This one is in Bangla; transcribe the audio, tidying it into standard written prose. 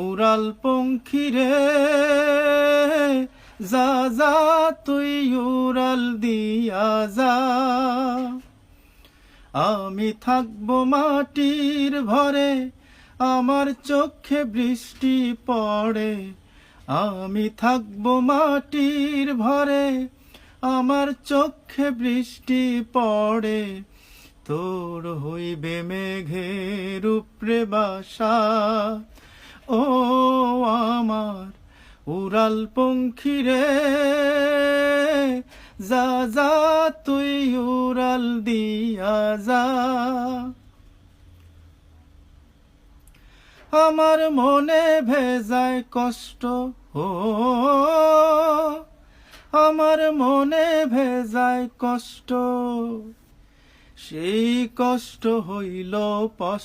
উড়াল পঙ্খী রে যা যা তুই উড়াল দিয়া যা, আমি থাকবো মাটির ভরে আমার চোখে বৃষ্টি পড়ে, আমি থাকবো মাটির ভরে আমার চোখে বৃষ্টি পড়ে, তোর হইবে মেঘের উপরে বাসা। ও আমার উড়াল পঙ্খী রে যা যা তুই উড়াল দিয়া যা, আমার মনে ভেজায় কষ্ট, ও আমার মনে ভেজায় কষ্ট, সেই কষ্ট হইল